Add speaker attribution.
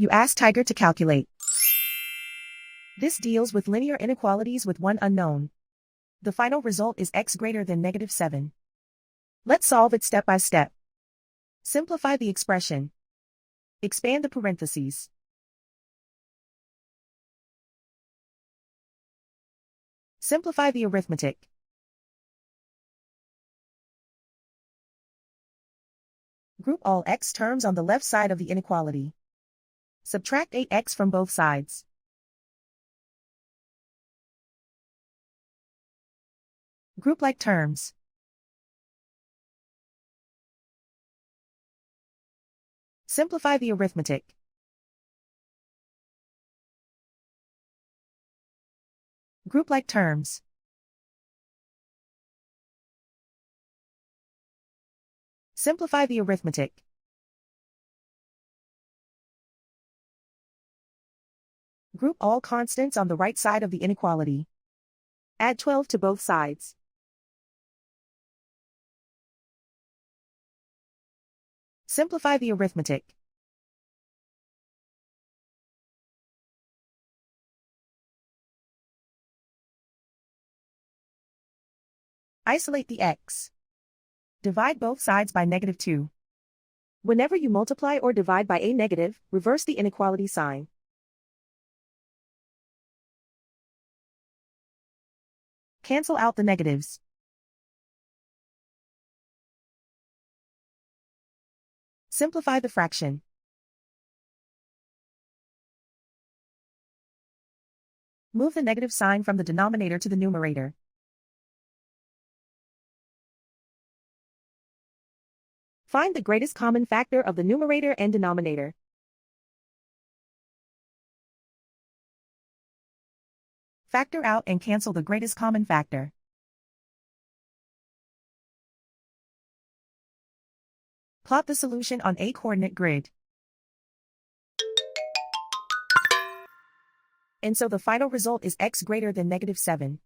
Speaker 1: You ask Tiger to calculate. This deals with linear inequalities with one unknown. The final result is x greater than -7. Let's solve it step by step. Simplify the expression. Expand the parentheses. Simplify the arithmetic. Group all x terms on the left side of the inequality. Subtract 8x from both sides. Group like terms. Simplify the arithmetic. Group like terms. Simplify the arithmetic. Group all constants on the right side of the inequality. Add 12 to both sides. Simplify the arithmetic. Isolate the x. Divide both sides by -2. Whenever you multiply or divide by a negative, reverse the inequality sign. Cancel out the negatives. Simplify the fraction. Move the negative sign from the denominator to the numerator. Find the greatest common factor of the numerator and denominator. Factor out and cancel the greatest common factor. Plot the solution on a coordinate grid. And so the final result is x greater than -7.